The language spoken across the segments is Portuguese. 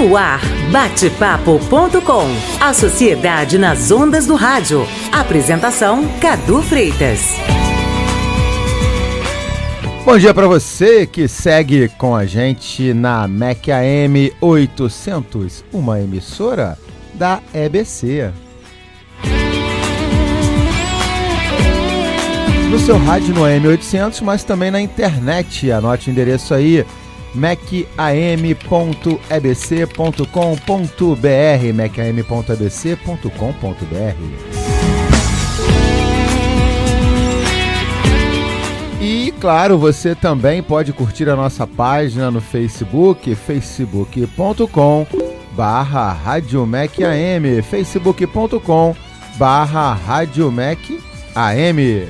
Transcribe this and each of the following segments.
No ar, batepapo.com. A sociedade nas ondas do rádio. Apresentação, Cadu Freitas. Bom dia para você que segue com a gente na MEC AM 800, uma emissora da EBC. No seu rádio no AM 800, mas também na internet. Anote o endereço aí, mecam.ebc.com.br, mecam.ebc.com.br. E, claro, você também pode curtir a nossa página no Facebook, facebook.com/Rádio MEC AM, facebook.com/Rádio MEC AM.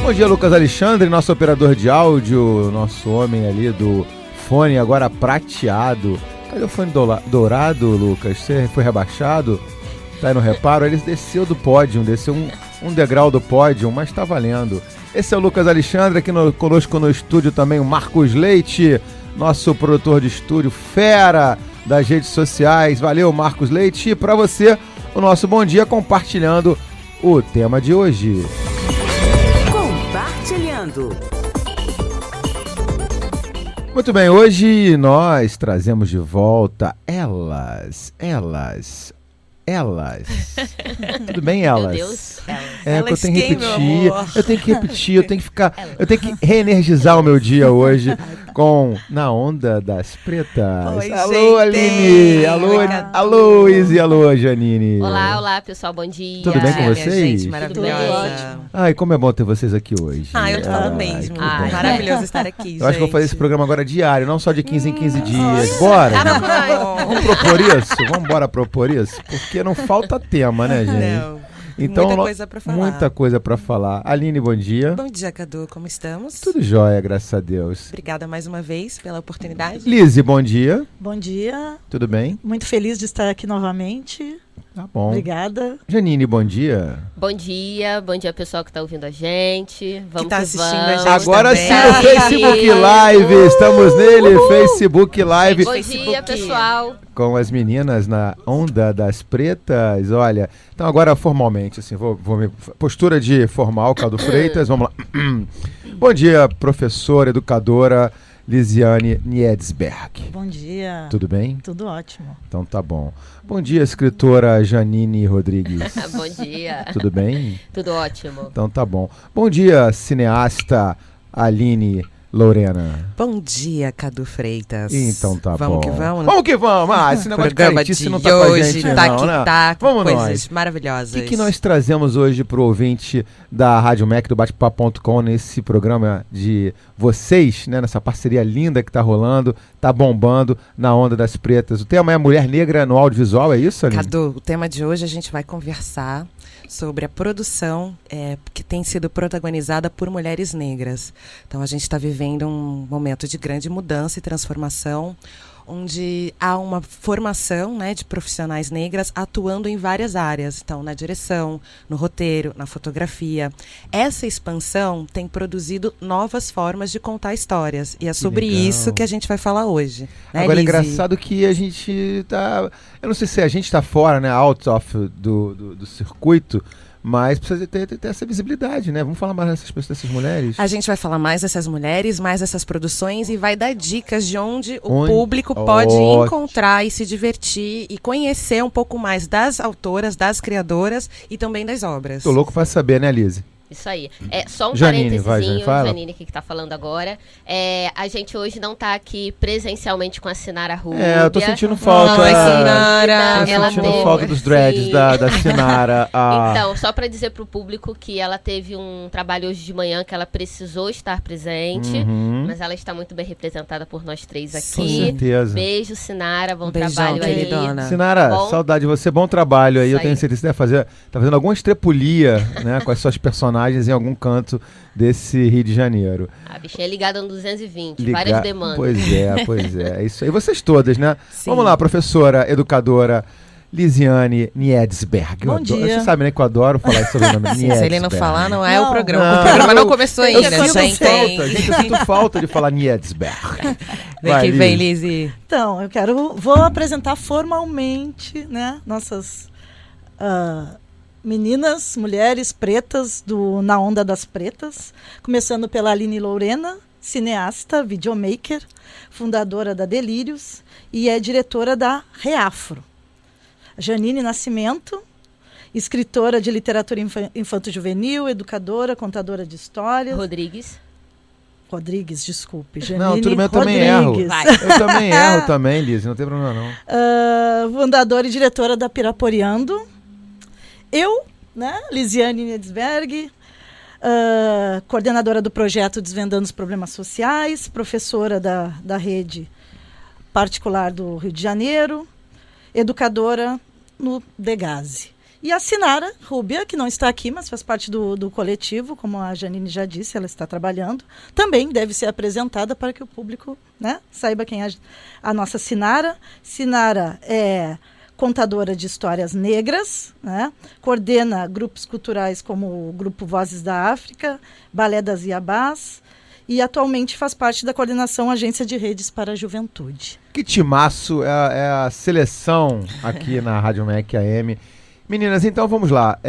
Bom dia, Lucas Alexandre, nosso operador de áudio, nosso homem ali do fone agora prateado. Cadê o fone dourado, Lucas? Você foi rebaixado? Tá aí no reparo? Ele desceu do pódio, desceu um degrau do pódio, mas tá valendo. Esse é o Lucas Alexandre, aqui conosco no estúdio também o Marcos Leite, nosso produtor de estúdio, fera das redes sociais. Valeu, Marcos Leite. E para você, o nosso bom dia compartilhando o tema de hoje. Muito bem, hoje nós trazemos de volta elas. Tudo bem, elas? Meu Deus, elas. É que eu tenho que repetir, eu tenho que reenergizar o meu dia hoje com Na Onda das Pretas. Oi, alô, gente. Aline, alô, Izzy, alô, Janine. Olá, pessoal, bom dia. Tudo bem com vocês? Minha gente, Tudo maravilhosa. bem. Ótimo. Ai, como é bom ter vocês aqui hoje. Eu tô falando mesmo. que bom. Maravilhoso estar aqui, gente. Eu acho que vou fazer esse programa agora diário, não só de 15 em 15 dias. Bora? Vamos propor isso? Vamos embora propor isso? Porque não falta tema, né, gente? Não. Então, muita coisa pra falar. Muita coisa pra falar. Aline, bom dia. Bom dia, Cadu. Como estamos? Tudo jóia, graças a Deus. Obrigada mais uma vez pela oportunidade. Lizzy, bom dia. Bom dia. Tudo bem? Muito feliz de estar aqui novamente. Tá bom. Obrigada. Janine, bom dia. Bom dia pessoal que tá ouvindo a gente. Vamos que tá assistindo a gente Agora também. sim, o Facebook Live. Estamos nele, Facebook Live. Bom dia, pessoal. Com as meninas na Onda das Pretas. Olha, então agora formalmente, assim, postura de formal, Cadu Freitas, vamos lá. Bom dia, professora, educadora Lisiane Niedsberg. Bom dia. Tudo bem? Tudo ótimo. Então tá bom. Bom dia, escritora Janine Rodrigues. Bom dia. Tudo bem? Tudo ótimo. Então tá bom. Bom dia, cineasta Aline Lorena. Bom dia, Cadu Freitas. Então tá vamos bom. Que vamos? Vamos que vamos. Esse negócio de Programa caretice de não tá com a hoje, gente tá não, que né? tá, com Vamos coisas nós. maravilhosas. O que nós trazemos hoje pro ouvinte da Rádio MEC, do batepapo.com, nesse programa de vocês, né, nessa parceria linda que tá rolando, tá bombando na Onda das Pretas. O tema é Mulher Negra no Audiovisual, é isso, Aline? Cadu, o tema de hoje a gente vai conversar sobre a produção que tem sido protagonizada por mulheres negras. Então a gente está vivendo um momento de grande mudança e transformação, onde há uma formação, né, de profissionais negras atuando em várias áreas. Então, na direção, no roteiro, na fotografia. Essa expansão tem produzido novas formas de contar histórias. E é sobre isso que a gente vai falar hoje. Né, Agora, é Lizzy? engraçado que a gente tá... Eu não sei se a gente tá fora, né, out of do circuito, mas precisa ter essa visibilidade, né? Vamos falar mais dessas mulheres? A gente vai falar mais dessas mulheres, mais dessas produções e vai dar dicas de onde o público pode encontrar e se divertir e conhecer um pouco mais das autoras, das criadoras e também das obras. Tô louco pra saber, né, Lizzy? Isso aí. Só um Janine, parêntesezinho, fala. Janine aqui que tá falando agora. A gente hoje não tá aqui presencialmente com a Sinara Rubia. Eu tô sentindo falta. Sinara. Tô sentindo falta dos dreads da Sinara. Então, só pra dizer pro público que ela teve um trabalho hoje de manhã que ela precisou estar presente, mas ela está muito bem representada por nós três aqui. Com certeza. Beijo, Sinara, bom Beijão, trabalho aí. queridona. Sinara, Bom? saudade de você, bom trabalho aí. Isso Eu tenho aí. certeza que você tá fazendo alguma estrepulia, né, com as suas personagens em algum canto desse Rio de Janeiro. A bichinha é ligada no 220, várias demandas. Pois é. É isso aí. Vocês todas, né? Sim. Vamos lá, professora, educadora Lisiane Niedsberg. Bom dia. Você sabe, né, que eu adoro falar sobre o nome Niedsberg. Se ele não falar, não é Não. o programa. Não, O programa não eu- começou Eu ainda, sinto gente. falta, gente, eu sinto falta de falar Niedsberg. Vem que vem, Lizzy. Então, vou apresentar formalmente, né, nossas meninas, mulheres pretas Na Onda das Pretas, começando pela Aline Lorena, cineasta, videomaker, fundadora da Delírios e é diretora da Reafro. Janine Nascimento, escritora de literatura infanto-juvenil, educadora, contadora de histórias. Rodrigues, desculpe. Janine Não, tudo bem, eu também erro. Rodrigues. Eu também erro também, Liz, não tem problema não. Fundadora e diretora da Piraporeando. Eu, né, Lisiane Niedsberg, coordenadora do projeto Desvendando os Problemas Sociais, professora da rede particular do Rio de Janeiro, educadora no Degase. E a Sinara Rúbia, que não está aqui, mas faz parte do coletivo, como a Janine já disse, ela está trabalhando, também deve ser apresentada para que o público, né, saiba quem é a nossa Sinara. Sinara é contadora de histórias negras, né, coordena grupos culturais como o Grupo Vozes da África, Balé das Iabás, e atualmente faz parte da coordenação Agência de Redes para a Juventude. Que timaço, é a seleção aqui na Rádio MEC AM. Meninas, então vamos lá.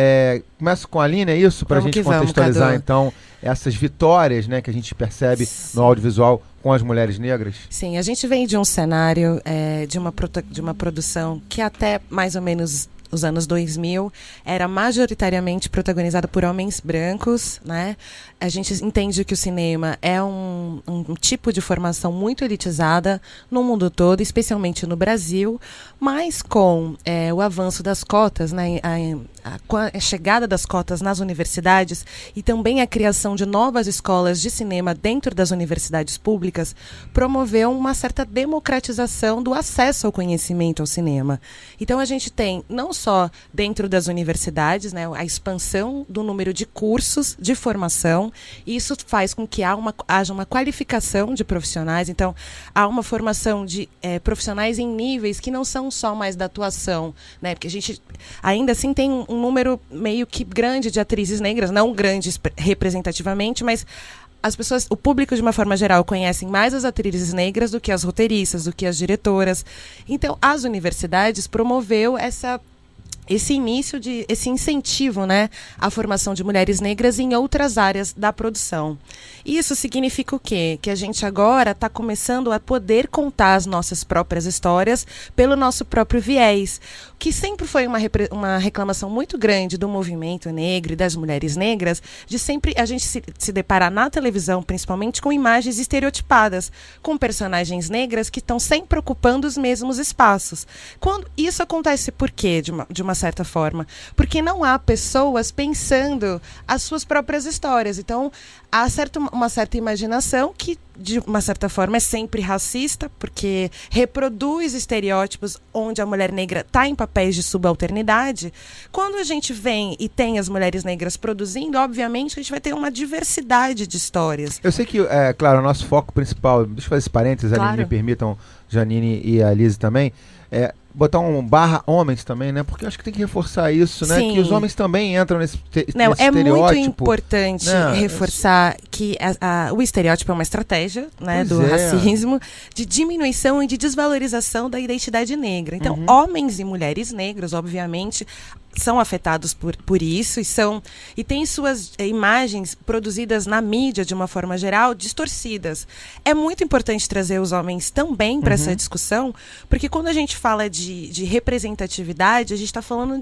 Começo com a Aline, é isso? Para a gente contextualizar, Cadu. então, essas vitórias, né, que a gente percebe no audiovisual com as mulheres negras. Sim, a gente vem de um cenário de uma produção que até mais ou menos os anos 2000 era majoritariamente protagonizada por homens brancos, né? A gente entende que o cinema é um tipo de formação muito elitizada no mundo todo, especialmente no Brasil, mas com o avanço das cotas, né, a chegada das cotas nas universidades e também a criação de novas escolas de cinema dentro das universidades públicas, promoveu uma certa democratização do acesso ao conhecimento ao cinema. Então a gente tem não só dentro das universidades, né, a expansão do número de cursos de formação, e isso faz com que haja uma qualificação de profissionais. Então há uma formação de profissionais em níveis que não são só mais da atuação, né, porque a gente ainda assim tem um número meio que grande de atrizes negras, não grandes representativamente, mas as pessoas, o público de uma forma geral, conhecem mais as atrizes negras do que as roteiristas, do que as diretoras. Então, as universidades promoveu esse incentivo, né, à formação de mulheres negras em outras áreas da produção. Isso significa o quê? Que a gente agora está começando a poder contar as nossas próprias histórias pelo nosso próprio viés, que sempre foi uma reclamação muito grande do movimento negro e das mulheres negras, de sempre a gente se deparar na televisão, principalmente, com imagens estereotipadas, com personagens negras que estão sempre ocupando os mesmos espaços. Quando isso acontece, por quê, de uma certa forma? Porque não há pessoas pensando as suas próprias histórias. Então, há uma certa imaginação que, de uma certa forma, é sempre racista, porque reproduz estereótipos onde a mulher negra está em papéis de subalternidade. Quando a gente vem e tem as mulheres negras produzindo, obviamente, a gente vai ter uma diversidade de histórias. Eu sei que, claro, o nosso foco principal, deixa eu fazer esse parênteses, Claro. Aline, me permitam, Janine e a Liz também, botar um / homens também, né? Porque eu acho que tem que reforçar isso, né? Sim. Que os homens também entram nesse Não, nesse é estereótipo. muito importante Não, reforçar que o estereótipo é uma estratégia, né, Pois do é. racismo, de diminuição e de desvalorização da identidade negra. Então, homens e mulheres negros, obviamente, são afetados por isso e têm suas imagens produzidas na mídia, de uma forma geral, distorcidas. É muito importante trazer os homens também para essa discussão, porque quando a gente fala de representatividade, a gente está falando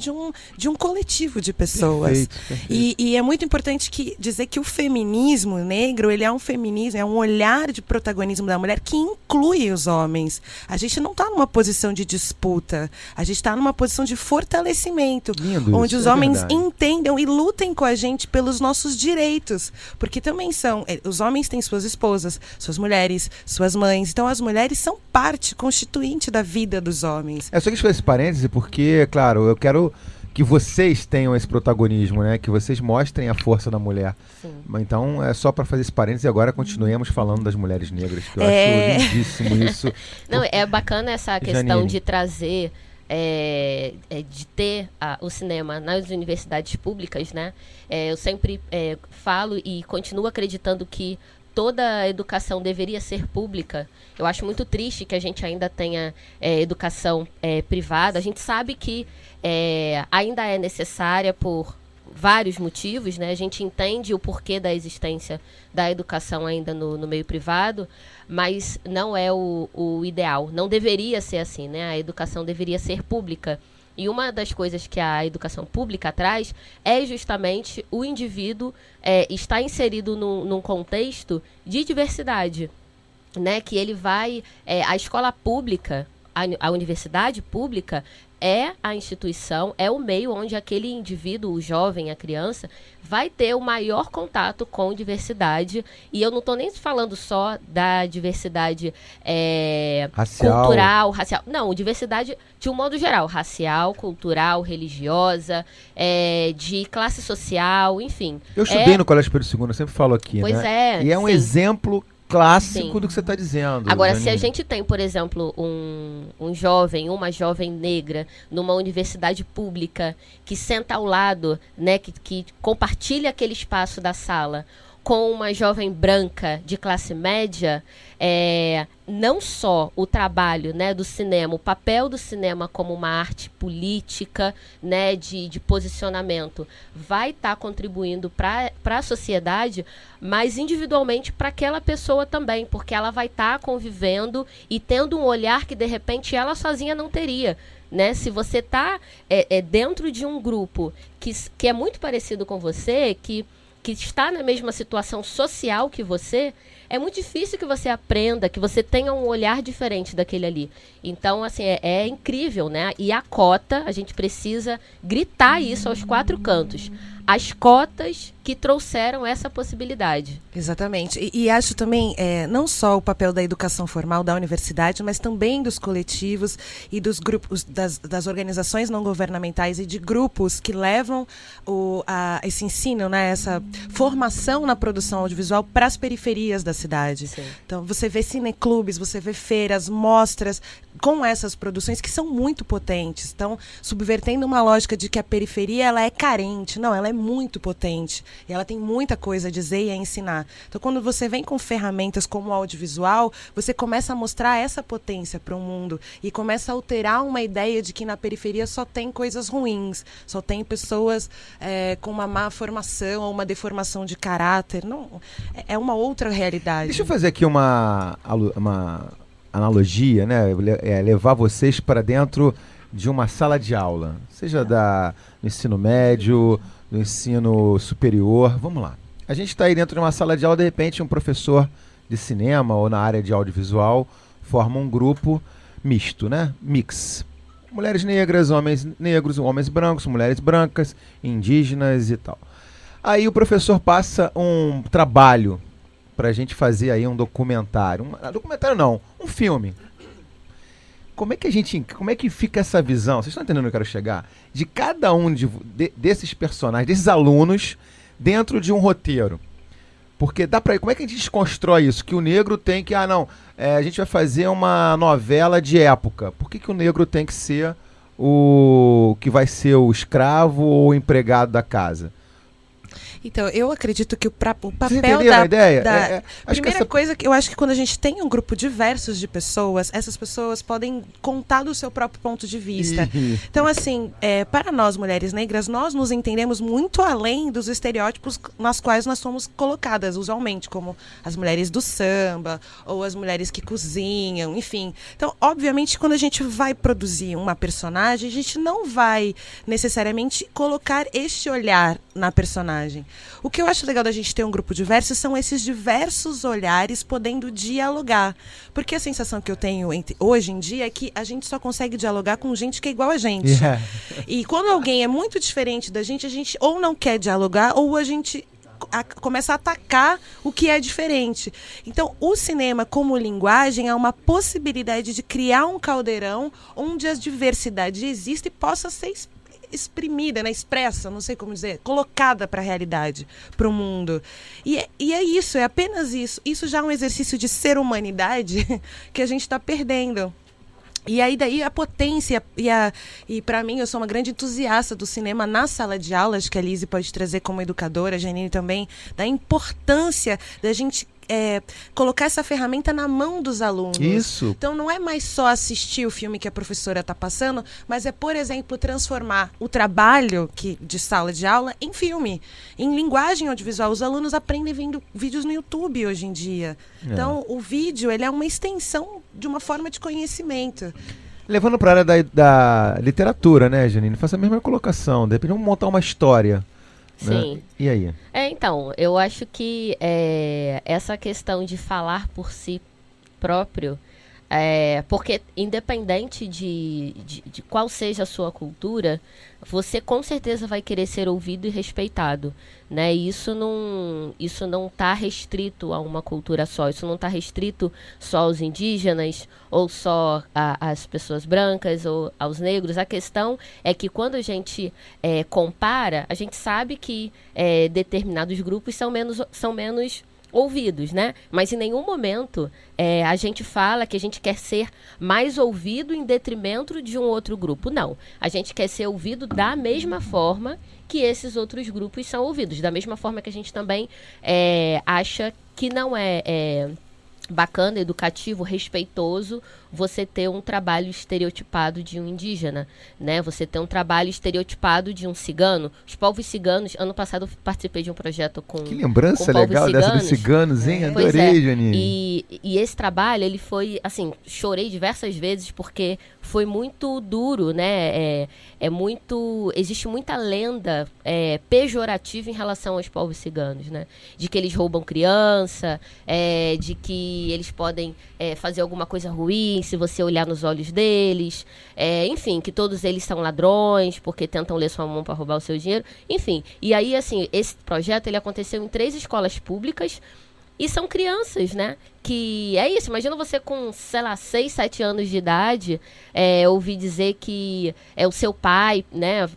de um coletivo de pessoas. Perfeito. E é muito importante dizer que o feminismo negro, ele é um feminismo, é um olhar de protagonismo da mulher que inclui os homens. A gente não está numa posição de disputa, a gente está numa posição de fortalecimento. Lindo Onde isso, os é homens verdade. entendam e lutem com a gente pelos nossos direitos. Porque também os homens têm suas esposas, suas mulheres, suas mães. Então as mulheres são parte constituinte da vida dos homens. Só que eu fiz esse parêntese porque, claro, eu quero que vocês tenham esse protagonismo, né? Que vocês mostrem a força da mulher. Sim. Então, é só para fazer esse parêntese e agora continuemos falando das mulheres negras, que eu acho lindíssimo isso. Não, é bacana essa questão Janine. de trazer de ter o cinema nas universidades públicas, né? Eu sempre falo e continuo acreditando que toda a educação deveria ser pública. Eu acho muito triste que a gente ainda tenha educação privada. A gente sabe que ainda é necessária por vários motivos, né? A gente entende o porquê da existência da educação ainda no meio privado, mas não é o ideal. Não deveria ser assim, né? A educação deveria ser pública. E uma das coisas que a educação pública traz é justamente o indivíduo estar inserido num contexto de diversidade, né? Que ele vai... a escola pública, a universidade pública é a instituição, é o meio onde aquele indivíduo, o jovem, a criança, vai ter o maior contato com diversidade. E eu não estou nem falando só da diversidade cultural, racial. Não, diversidade de um modo geral. Racial, cultural, religiosa, de classe social, enfim. Eu estudei no Colégio Pedro II, eu sempre falo aqui, pois né? é, e é um sim. exemplo clássico Sim. do que você está dizendo. Agora, Janine. se a gente tem, por exemplo, um jovem, uma jovem negra numa universidade pública que senta ao lado, né, que compartilha aquele espaço da sala com uma jovem branca de classe média, não só o trabalho, né, do cinema, o papel do cinema como uma arte política, né, de posicionamento, vai estar contribuindo para a sociedade, mas individualmente para aquela pessoa também, porque ela vai estar convivendo e tendo um olhar que, de repente, ela sozinha não teria. Né? Se você está dentro de um grupo que é muito parecido com você, que está na mesma situação social que você, é muito difícil que você aprenda, que você tenha um olhar diferente daquele ali. Então, assim, é incrível, né? E a cota, a gente precisa gritar isso aos quatro cantos. As cotas que trouxeram essa possibilidade. Exatamente. E acho também, não só o papel da educação formal da universidade, mas também dos coletivos e dos grupos, das organizações não governamentais e de grupos que levam esse ensino, né, essa formação na produção audiovisual para as periferias da cidade. Sim. Então, você vê cineclubes, você vê feiras, mostras com essas produções que são muito potentes. Então, subvertendo uma lógica de que a periferia ela é carente. Não, ela é muito potente. E ela tem muita coisa a dizer e a ensinar. Então, quando você vem com ferramentas como o audiovisual, você começa a mostrar essa potência para o mundo e começa a alterar uma ideia de que na periferia só tem coisas ruins, só tem pessoas com uma má formação ou uma deformação de caráter. Não, é uma outra realidade. Deixa eu fazer aqui uma analogia, né? Levar vocês para dentro de uma sala de aula, seja do ensino médio, do ensino superior. Vamos lá. A gente está aí dentro de uma sala de aula, de repente um professor de cinema ou na área de audiovisual forma um grupo misto, né? Mix. Mulheres negras, homens negros, homens brancos, mulheres brancas, indígenas e tal. Aí o professor passa um trabalho para a gente fazer aí um documentário. Documentário não, um filme. Como é que fica essa visão? Vocês estão entendendo onde eu quero chegar? De cada um desses personagens, desses alunos, dentro de um roteiro. Porque como é que a gente desconstrói isso? Que o negro tem que, a gente vai fazer uma novela de época. Por que o negro tem que ser o que vai ser o escravo ou o empregado da casa? Então, eu acredito que o papel a ideia? Primeira coisa, eu acho que quando a gente tem um grupo diverso de pessoas, essas pessoas podem contar do seu próprio ponto de vista. Então, assim, para nós, mulheres negras, nós nos entendemos muito além dos estereótipos nas quais nós somos colocadas, usualmente, como as mulheres do samba, ou as mulheres que cozinham, enfim. Então, obviamente, quando a gente vai produzir uma personagem, a gente não vai necessariamente colocar este olhar na personagem. O que eu acho legal da gente ter um grupo diverso são esses diversos olhares podendo dialogar. Porque a sensação que eu tenho hoje em dia é que a gente só consegue dialogar com gente que é igual a gente. Yeah. E quando alguém é muito diferente da gente ou não quer dialogar, ou a gente começa a atacar o que é diferente. Então, o cinema como linguagem é uma possibilidade de criar um caldeirão onde a diversidade existe e possa ser exprimida, né, expressa, não sei como dizer, colocada para a realidade, para o mundo. E é isso, é apenas isso. Isso já é um exercício de ser humanidade que a gente está perdendo. E aí daí a potência e para mim, eu sou uma grande entusiasta do cinema na sala de aula, acho que a Lise pode trazer como educadora, a Janine também, da importância da gente colocar essa ferramenta na mão dos alunos. Isso. Então não é mais só assistir o filme que a professora está passando, mas é, por exemplo, transformar o trabalho de sala de aula em filme, em linguagem audiovisual. Os alunos aprendem vendo vídeos no YouTube hoje em dia. Então o vídeo ele é uma extensão de uma forma de conhecimento. Levando para a área da literatura, né, Janine? Faça a mesma colocação. De repente vamos montar uma história. Sim. Né? E aí? Então, eu acho que essa questão de falar por si próprio, porque independente de qual seja a sua cultura, você com certeza vai querer ser ouvido e respeitado, né? E isso não está restrito a uma cultura só, isso não está restrito só aos indígenas ou só às pessoas brancas ou aos negros. A questão é que quando a gente compara, a gente sabe que determinados grupos são menos ouvidos, né? Mas em nenhum momento a gente fala que a gente quer ser mais ouvido em detrimento de um outro grupo. Não. A gente quer ser ouvido da mesma forma que esses outros grupos são ouvidos. Da mesma forma que a gente também acha que não é bacana, educativo, respeitoso você ter um trabalho estereotipado de um indígena, né? Você ter um trabalho estereotipado de um cigano. Os povos ciganos, ano passado eu participei de um projeto com Que lembrança com legal ciganos. dessa dos ciganos, hein? Pois Adorei, Janine. E esse trabalho, ele foi, assim, chorei diversas vezes porque foi muito duro, né? Existe muita lenda pejorativa em relação aos povos ciganos, né? De que eles roubam criança, de que eles podem fazer alguma coisa ruim se você olhar nos olhos deles, enfim, que todos eles são ladrões porque tentam ler sua mão para roubar o seu dinheiro, enfim. E aí, assim, esse projeto ele aconteceu em 3 escolas públicas e são crianças, né? Que é isso, imagina você com, sei lá, 6, 7 anos de idade, ouvir dizer que o seu pai, né,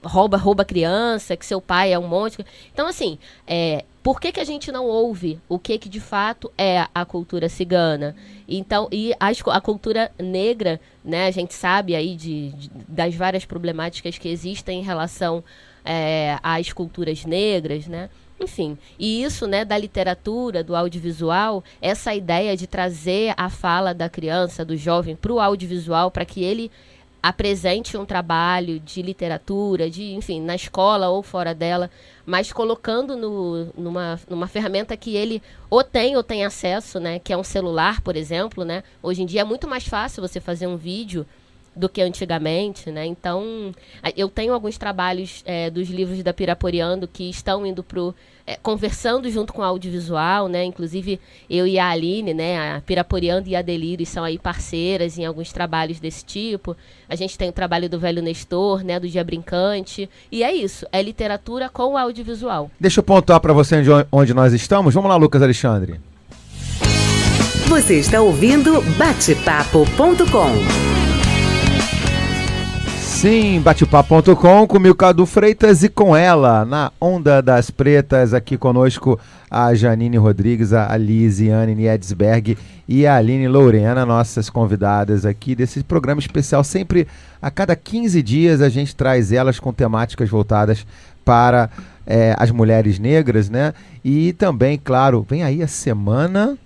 rouba criança, que seu pai é um monte. Então, assim, por que a gente não ouve o que de fato é a cultura cigana? Então, e a cultura negra, né, a gente sabe aí das várias problemáticas que existem em relação às culturas negras, né? Enfim, e isso, né, da literatura, do audiovisual, essa ideia de trazer a fala da criança, do jovem, para o audiovisual, para que ele apresente um trabalho de literatura, enfim, na escola ou fora dela, mas colocando numa ferramenta que ele ou tem acesso, né, que é um celular, por exemplo, né? Hoje em dia é muito mais fácil você fazer um vídeo do que antigamente, né? Então, eu tenho alguns trabalhos dos livros da Piraporiando que estão indo conversando junto com o audiovisual, né? Inclusive, eu e a Aline, né? A Piraporiando e a Delírio são aí parceiras em alguns trabalhos desse tipo. A gente tem o trabalho do Velho Nestor, né? Do Dia Brincante. E é isso, é literatura com o audiovisual. Deixa eu pontuar para você onde nós estamos. Vamos lá, Lucas Alexandre. Você está ouvindo Batepapo.com. Sim, batepapo.com com Cadu Freitas e com ela, na Onda das Pretas, aqui conosco a Janine Rodrigues, a Lisiane Niedsberg e a Aline Lorena, nossas convidadas aqui desse programa especial. Sempre a cada 15 dias a gente traz elas com temáticas voltadas para as mulheres negras, né? E também, claro, vem aí a Semana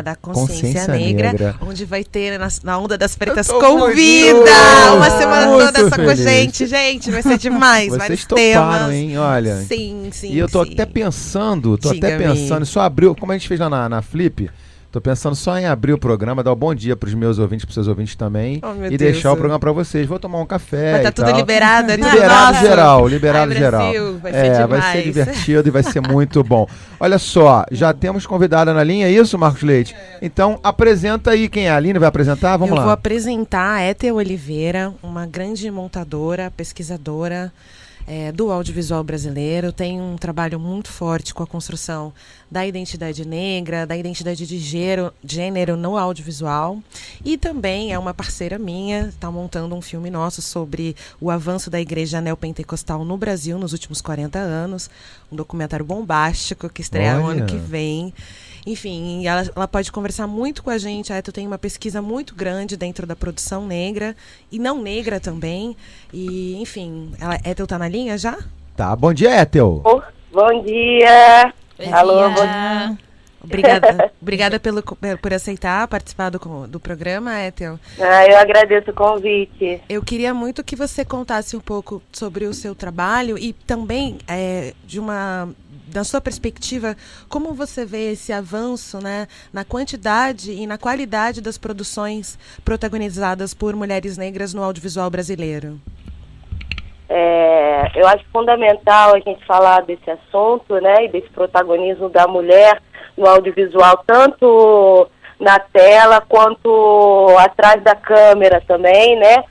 da Consciência Negra, onde vai ter na Onda das Pretas Convida! Uma semana toda essa com a gente, vai ser demais. Vocês toparam, hein? Olha. Sim. E eu tô até pensando, só abriu, como a gente fez lá na Flip, tô pensando só em abrir o programa, dar um bom dia pros meus ouvintes, pros seus ouvintes também, e deixar o programa pra vocês. Vou tomar um café. Vai estar tudo liberado, liberado geral. Brasil, vai ser demais. Vai ser divertido e vai ser muito bom. Olha só, já temos convidada na linha, é isso, Marcos Leite? Então, apresenta aí quem é. A Aline vai apresentar? Vamos lá. Eu vou apresentar a Éter Oliveira, uma grande montadora, pesquisadora do audiovisual brasileiro. Tem um trabalho muito forte com a construção da identidade negra, da identidade de gênero no audiovisual. E também é uma parceira minha, está montando um filme nosso sobre o avanço da igreja neopentecostal no Brasil nos últimos 40 anos. Um documentário bombástico que estreia no ano que vem. enfim, ela pode conversar muito com a gente. A Ethel tem uma pesquisa muito grande dentro da produção negra e não negra também. E, enfim, Ethel tá na linha já? Tá, bom dia, Ethel. Bom dia. Alô, bom dia. Obrigada por aceitar participar do programa, Ethel. Eu agradeço o convite. Eu queria muito que você contasse um pouco sobre o seu trabalho e também, da sua perspectiva, como você vê esse avanço, né, na quantidade e na qualidade das produções protagonizadas por mulheres negras no audiovisual brasileiro. Eu acho fundamental a gente falar desse assunto, né, e desse protagonismo da mulher no audiovisual, tanto na tela quanto atrás da câmera também, né,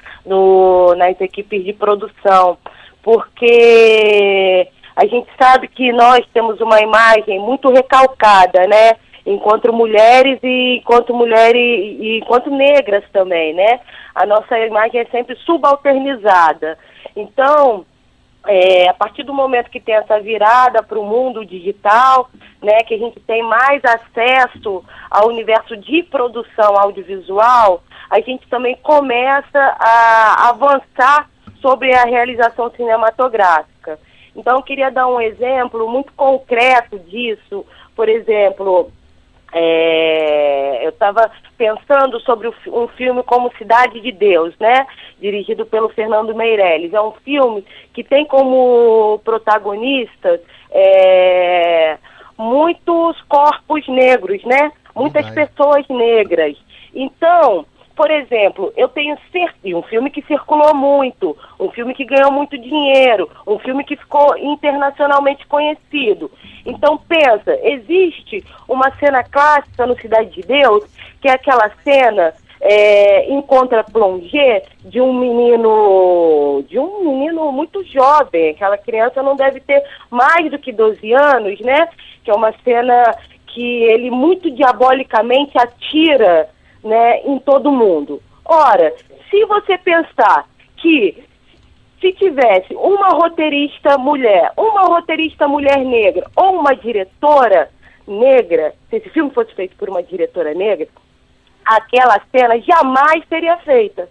nas equipes de produção, porque a gente sabe que nós temos uma imagem muito recalcada, né, enquanto mulheres e enquanto negras também, né, a nossa imagem é sempre subalternizada. Então, a partir do momento que tem essa virada para o mundo digital, né, que a gente tem mais acesso ao universo de produção audiovisual, a gente também começa a avançar sobre a realização cinematográfica. Então, eu queria dar um exemplo muito concreto disso. Por exemplo, eu estava pensando sobre um filme como Cidade de Deus, né? Dirigido pelo Fernando Meirelles. É um filme que tem como protagonistas muitos corpos negros, né? Muitas pessoas negras. Então, por exemplo, eu tenho certeza, um filme que circulou muito, um filme que ganhou muito dinheiro, um filme que ficou internacionalmente conhecido. Então, pensa, existe uma cena clássica no Cidade de Deus, que é aquela cena em contra-plongé de um menino muito jovem. Aquela criança não deve ter mais do que 12 anos, né? Que é uma cena que ele muito diabolicamente atira, né, em todo mundo. Ora, se você pensar que se tivesse uma roteirista mulher negra ou uma diretora negra, se esse filme fosse feito por uma diretora negra, aquela cena jamais seria feita.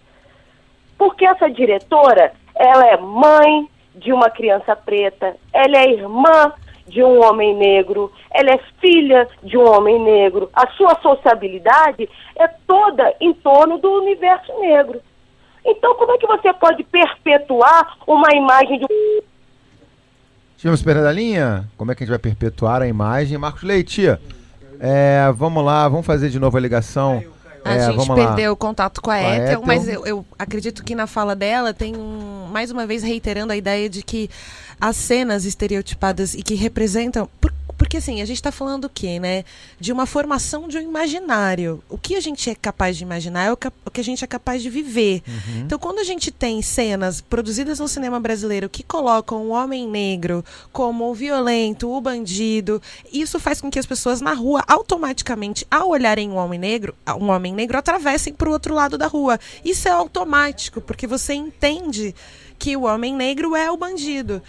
Porque essa diretora, ela é mãe de uma criança preta, ela é irmã de um homem negro, ela é filha de um homem negro. A sua sociabilidade é toda em torno do universo negro. Então, como é que você pode perpetuar uma imagem de um... Tivemos esperando a linha? Como é que a gente vai perpetuar a imagem? Marcos Leite, vamos lá, vamos fazer de novo a ligação. A gente perdeu o contato com a Ethel, mas eu acredito que na fala dela tem mais uma vez reiterando a ideia de que as cenas estereotipadas e que representam... Porque assim, a gente está falando o quê, né? De uma formação de um imaginário. O que a gente é capaz de imaginar é o que a gente é capaz de viver. Uhum. Então, quando a gente tem cenas produzidas no cinema brasileiro que colocam o homem negro como o violento, o bandido, isso faz com que as pessoas na rua, automaticamente, ao olharem um homem negro atravessem para o outro lado da rua. Isso é automático, porque você entende que o homem negro é o bandido,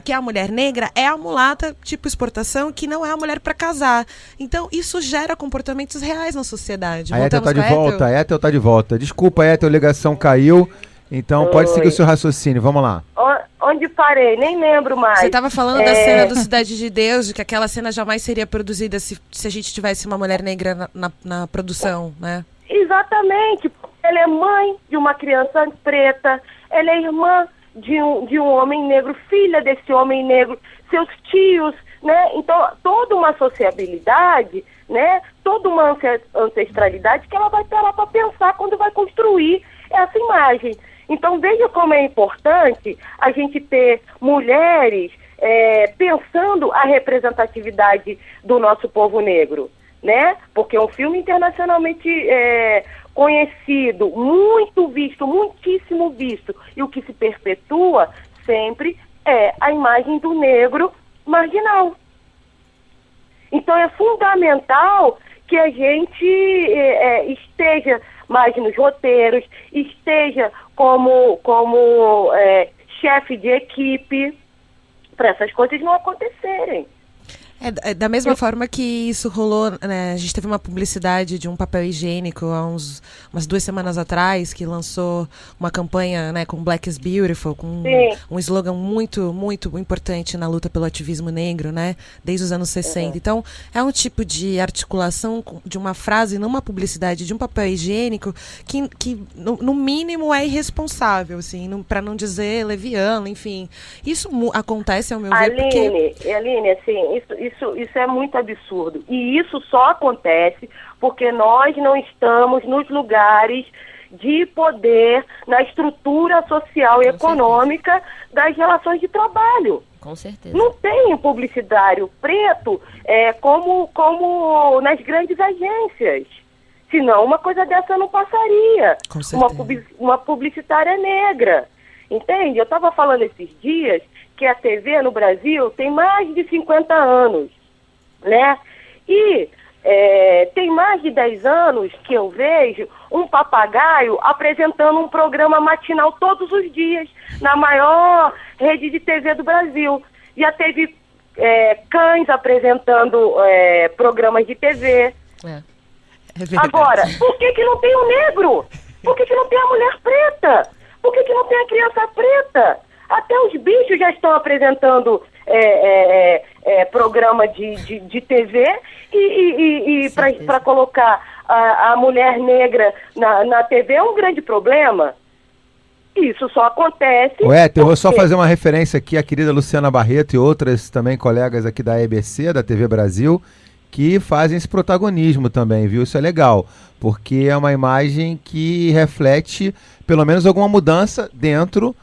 que a mulher negra é a mulata tipo exportação, que não é a mulher para casar. Então, isso gera comportamentos reais na sociedade. A Ethel tá de volta, a Ethel tá de volta. Desculpa, Ethel, a ligação caiu. Então, pode seguir o seu raciocínio. Vamos lá. Onde parei? Nem lembro mais. Você estava falando da cena do Cidade de Deus, de que aquela cena jamais seria produzida se a gente tivesse uma mulher negra na produção, né? Exatamente. Ela é mãe de uma criança preta, ela é irmã de um homem negro, filha desse homem negro, seus tios, né? Então, toda uma sociabilidade, né? Toda uma ancestralidade que ela vai ter lá para pensar quando vai construir essa imagem. Então, veja como é importante a gente ter mulheres pensando a representatividade do nosso povo negro, né? Porque é um filme internacionalmente conhecido, muito visto, muitíssimo visto, e o que se perpetua sempre é a imagem do negro marginal. Então é fundamental que a gente esteja mais nos roteiros, esteja como chefe de equipe, para essas coisas não acontecerem. Da mesma forma que isso rolou, né? A gente teve uma publicidade de um papel higiênico há umas 2 semanas atrás, que lançou uma campanha, né, com Black is Beautiful, com um slogan muito, muito importante na luta pelo ativismo negro, né, desde os anos 60. Então, é um tipo de articulação de uma frase numa publicidade de um papel higiênico que no mínimo, é irresponsável, assim, para não dizer leviano, enfim. Isso acontece, ao meu ver, porque... Aline, assim, isso é muito absurdo. E isso só acontece porque nós não estamos nos lugares de poder, na estrutura social e econômica das relações de trabalho. Com certeza. Não tem um publicitário preto como nas grandes agências. Senão uma coisa dessa não passaria. Uma publicitária negra. Entende? Eu estava falando esses dias que a TV no Brasil tem mais de 50 anos, né? E tem mais de 10 anos que eu vejo um papagaio apresentando um programa matinal todos os dias na maior rede de TV do Brasil. Já teve cães apresentando programas de TV. Agora, por que não tem o negro? Por que não tem a mulher preta? Por que não tem a criança preta? Até os bichos já estão apresentando programa de TV e para colocar a mulher negra na TV é um grande problema. Isso só acontece... Eu vou só fazer uma referência aqui à querida Luciana Barreto e outras também colegas aqui da EBC, da TV Brasil, que fazem esse protagonismo também, viu? Isso é legal, porque é uma imagem que reflete pelo menos alguma mudança dentro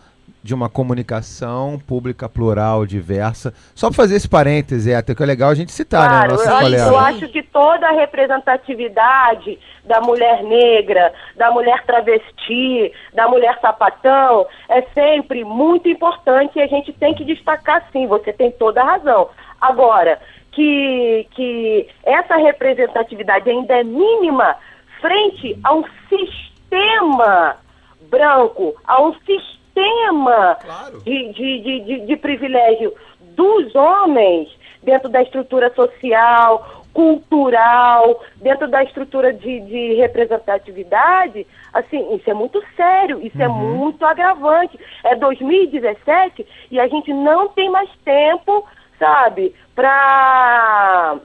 de uma comunicação pública plural, diversa. Só para fazer esse parêntese, até que é legal a gente citar, claro, né? Nossa colega. Eu acho que toda a representatividade da mulher negra, da mulher travesti, da mulher sapatão, é sempre muito importante e a gente tem que destacar sim, você tem toda a razão. Agora, que essa representatividade ainda é mínima frente a um sistema branco, a um sistema de privilégio dos homens dentro da estrutura social, cultural, dentro da estrutura de representatividade, assim, isso é muito sério, isso é muito agravante. É 2017 e a gente não tem mais tempo, sabe, para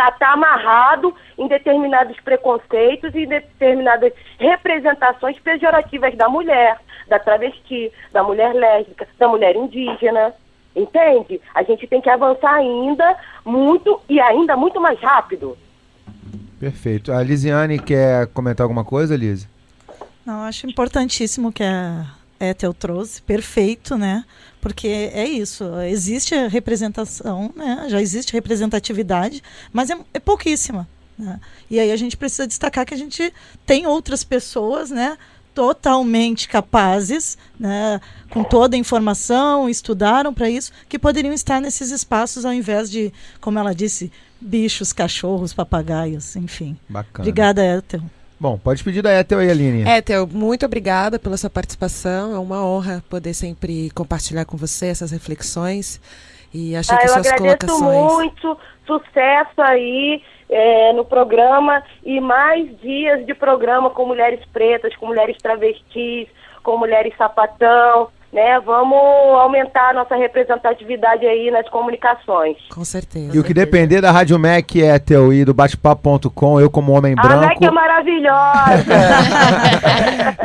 estar amarrado em determinados preconceitos e determinadas representações pejorativas da mulher, da travesti, da mulher lésbica, da mulher indígena, entende? A gente tem que avançar ainda muito e ainda muito mais rápido. Perfeito. A Lisiane quer comentar alguma coisa, Lise? Não, acho importantíssimo que a Ethel trouxe, perfeito, né? Porque é isso, existe a representação, né? Já existe representatividade, mas é pouquíssima, né? E aí a gente precisa destacar que a gente tem outras pessoas, né? Totalmente capazes, né? Com toda a informação, estudaram para isso, que poderiam estar nesses espaços ao invés de, como ela disse, bichos, cachorros, papagaios, enfim. Bacana. Obrigada, Ethel. Bom, pode pedir da Ethel e Aline. Ethel, muito obrigada pela sua participação. É uma honra poder sempre compartilhar com você essas reflexões. E achei que suas colocações... Eu agradeço muito, sucesso aí no programa e mais dias de programa com mulheres pretas, com mulheres travestis, com mulheres sapatão, né? Vamos aumentar a nossa representatividade aí nas comunicações. Com certeza. E o que depender da Rádio MEC, Ethel, e do Batepapo.com, eu como homem branco... A MEC é maravilhosa!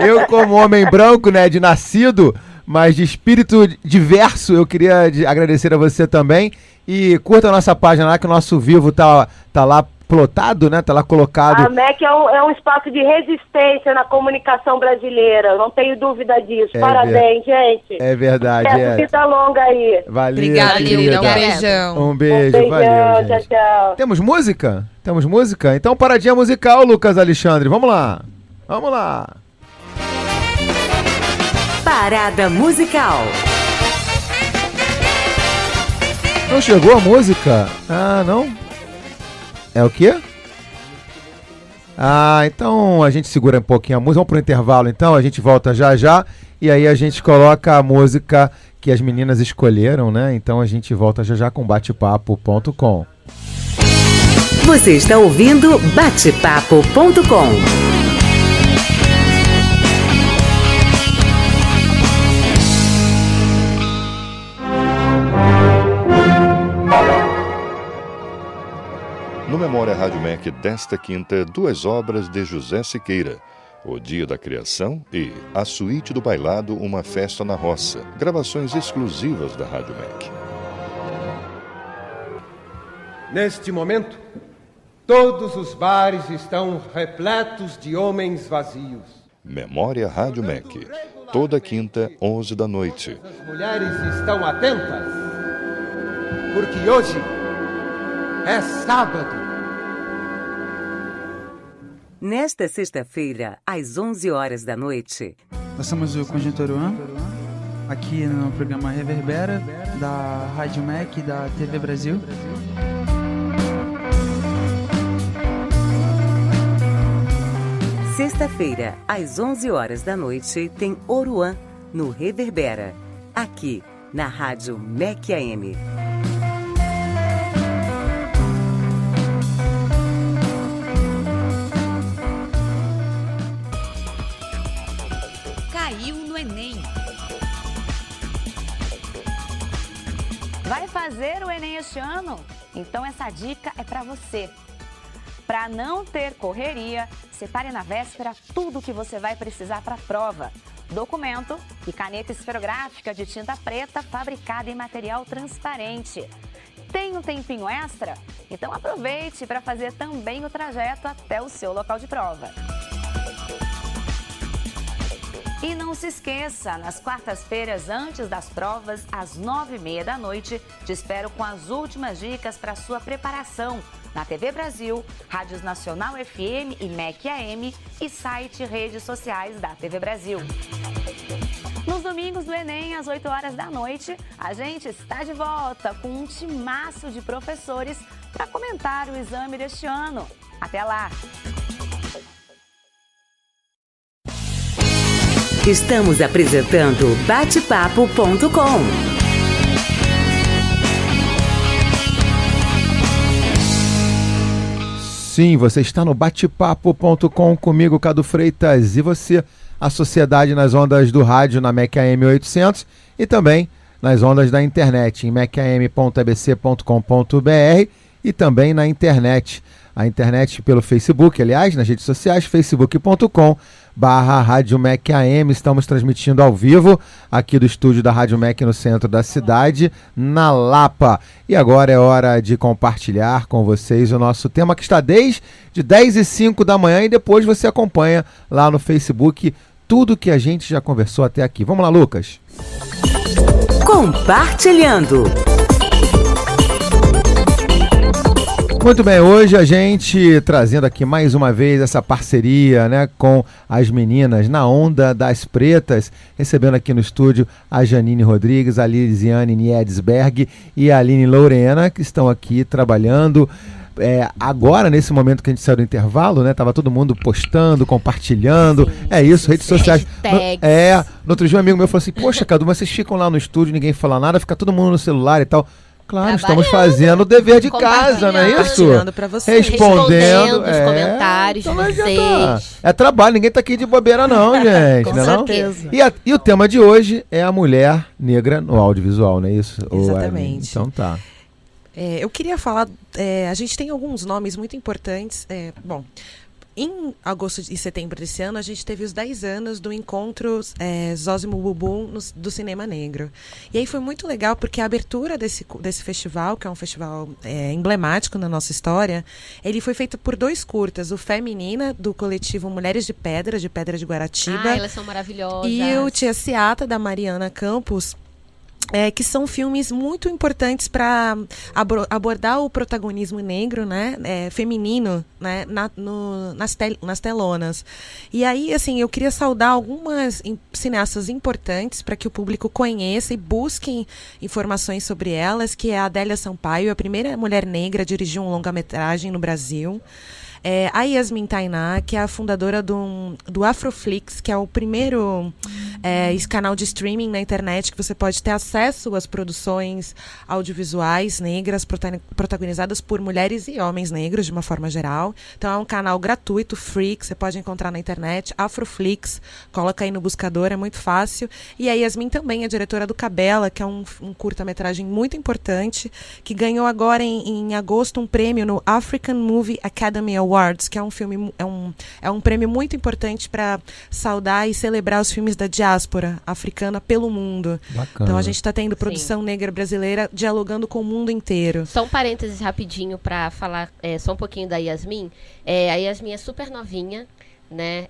Eu como homem branco, né, de nascido, mas de espírito diverso, eu queria agradecer a você também. E curta a nossa página lá, que o nosso vivo tá lá plotado, né? Tá lá colocado. A MEC é um espaço de resistência na comunicação brasileira, não tenho dúvida disso. Parabéns, gente. É verdade. Vida longa aí. Valeu. Obrigada, querida. Um beijão. Um beijo, valeu, gente. Tchau. Temos música? Temos música? Então, paradinha musical, Lucas Alexandre. Vamos lá. Vamos lá. Parada musical. Não chegou a música? Ah, não? É o quê? Ah, então a gente segura um pouquinho a música. Vamos pro intervalo então, a gente volta já já. E aí a gente coloca a música que as meninas escolheram, né? Então a gente volta já já com batepapo.com. Você está ouvindo batepapo.com. No Memória Rádio MEC desta quinta, 2 obras de José Siqueira: O Dia da Criação e A Suíte do Bailado, Uma Festa na Roça, gravações exclusivas da Rádio MEC. Neste momento, todos os bares estão repletos de homens vazios. Memória Rádio MEC, toda quinta, 11 da noite. As mulheres estão atentas, porque hoje é sábado. Nesta sexta-feira, às 11 horas da noite. Nós somos o Conjunto Oruan, aqui no programa Reverbera, da Rádio MEC e da TV Brasil. Sexta-feira, às 11 horas da noite, tem Oruan, no Reverbera, aqui na Rádio MEC AM. Caiu no Enem. Vai fazer o Enem este ano? Então essa dica é para você. Para não ter correria, separe na véspera tudo o que você vai precisar para a prova. Documento e caneta esferográfica de tinta preta fabricada em material transparente. Tem um tempinho extra? Então aproveite para fazer também o trajeto até o seu local de prova. E não se esqueça, nas quartas-feiras antes das provas, às 9h30 da noite, te espero com as últimas dicas para sua preparação na TV Brasil, Rádios Nacional FM e MEC AM e site e redes sociais da TV Brasil. Nos domingos do Enem, às 8 horas da noite, a gente está de volta com um timaço de professores para comentar o exame deste ano. Até lá! Estamos apresentando batepapo.com. Sim, você está no batepapo.com comigo, Cadu Freitas, e você, a Sociedade nas ondas do rádio na MEC AM 800 e também nas ondas da internet em mecam.abc.com.br e também na internet. A internet pelo Facebook, aliás, nas redes sociais, facebook.com/Rádio MEC AM. Estamos transmitindo ao vivo aqui do estúdio da Rádio MEC no centro da cidade, na Lapa. E agora é hora de compartilhar com vocês o nosso tema, que está desde 10h05 da manhã, e depois você acompanha lá no Facebook tudo que a gente já conversou até aqui. Vamos lá, Lucas. Compartilhando. Muito bem, hoje a gente trazendo aqui mais uma vez essa parceria, né, com as meninas na Onda das Pretas, recebendo aqui no estúdio a Janine Rodrigues, a Lisiane Niedsberg e a Aline Lorena, que estão aqui trabalhando. Agora, nesse momento que a gente saiu do intervalo, né? Tava todo mundo postando, compartilhando. Redes sociais. No outro dia um amigo meu falou assim: poxa, Cadu, mas vocês ficam lá no estúdio, ninguém fala nada, fica todo mundo no celular e tal. Claro, estamos fazendo o dever de casa, não é isso? Respondendo os comentários de vocês. É trabalho, ninguém tá aqui de bobeira não, gente. Com certeza. E o tema de hoje é a mulher negra no audiovisual, não é isso? Exatamente. Então tá. Eu queria falar, a gente tem alguns nomes muito importantes. Em agosto e setembro desse ano, a gente teve os 10 anos do encontro Zósimo Bumbum do Cinema Negro. E aí foi muito legal, porque a abertura desse festival, que é um festival emblemático na nossa história, ele foi feito por 2 curtas. O Feminina, do coletivo Mulheres de Pedra de Guaratiba. Elas são maravilhosas. E o Tia Ciata, da Mariana Campos, que são filmes muito importantes para abordar o protagonismo negro, né, feminino, né, nas telonas. E aí, assim, eu queria saudar algumas cineastas importantes para que o público conheça e busquem informações sobre elas, que é a Adélia Sampaio, a primeira mulher negra a dirigir um longa-metragem no Brasil. A Yasmin Tainá, que é a fundadora do Afroflix, que é o primeiro esse canal de streaming na internet que você pode ter acesso às produções audiovisuais negras protagonizadas por mulheres e homens negros, de uma forma geral. Então é um canal gratuito, free, que você pode encontrar na internet, Afroflix, coloca aí no buscador, é muito fácil. E a Yasmin também é diretora do Cabela, que é um curta-metragem muito importante, que ganhou agora em agosto um prêmio no African Movie Academy Awards, que é um filme, é um prêmio muito importante para saudar e celebrar os filmes da diáspora africana pelo mundo. Bacana. Então a gente está tendo produção negra brasileira dialogando com o mundo inteiro. Só um parênteses rapidinho para falar só um pouquinho da Yasmin. A Yasmin é super novinha, né?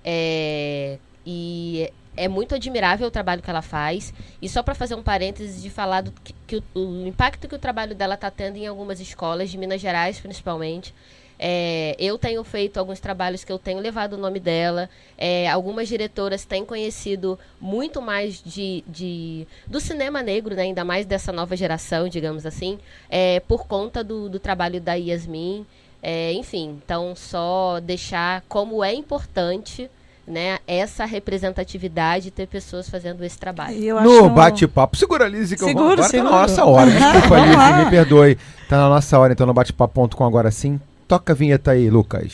E é muito admirável o trabalho que ela faz. E só para fazer um parênteses de falar o impacto que o trabalho dela está tendo em algumas escolas, de Minas Gerais principalmente. Eu tenho feito alguns trabalhos que eu tenho levado o nome dela. Algumas diretoras têm conhecido muito mais do cinema negro, né, ainda mais dessa nova geração, digamos assim, por conta do trabalho da Yasmin. Enfim, então só deixar como é importante, né, essa representatividade, ter pessoas fazendo esse trabalho. No bate-papo, segura, Lizzy, que seguro, agora tá na nossa hora. Desculpa, Lizzy, me perdoe. Tá na nossa hora, então, no bate-papo.com agora sim. Toca a vinheta aí, Lucas.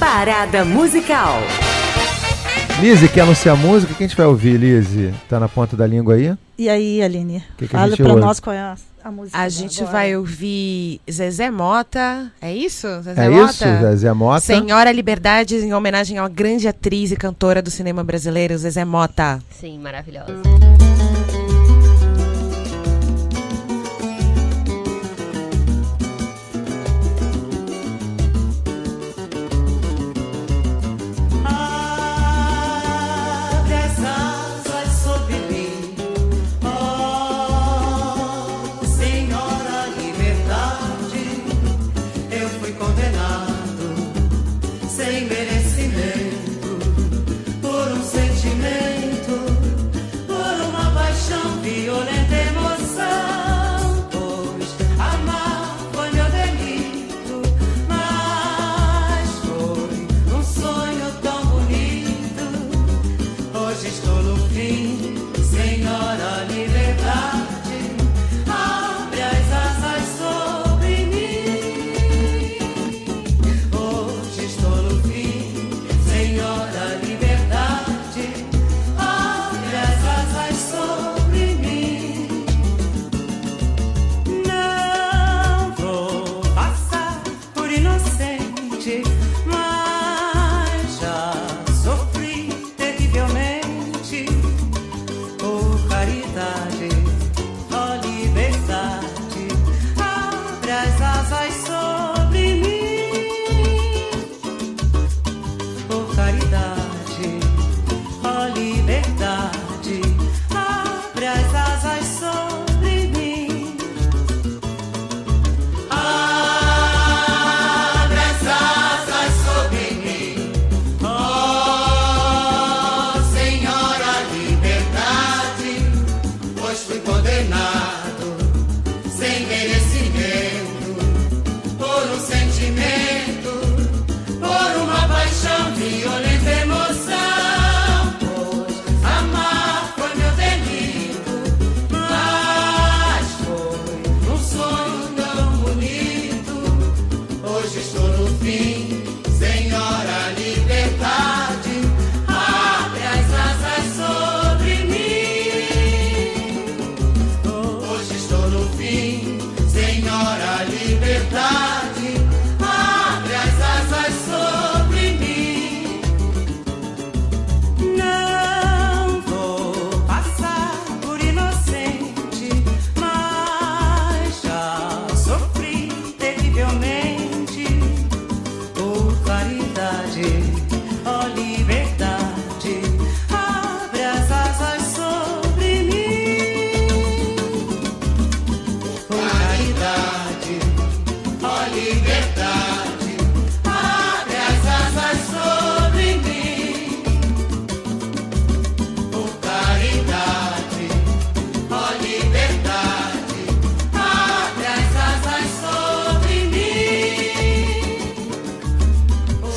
Parada musical. Lizzy, quer anunciar a música? O que a gente vai ouvir, Lizzy? Tá na ponta da língua aí? E aí, Aline? Que fala pra nós qual é a música. A gente agora vai ouvir Zezé Mota. É isso? Zezé Mota? Isso, Zezé Mota. Senhora Liberdade, em homenagem a uma grande atriz e cantora do cinema brasileiro, Zezé Mota. Sim, maravilhosa.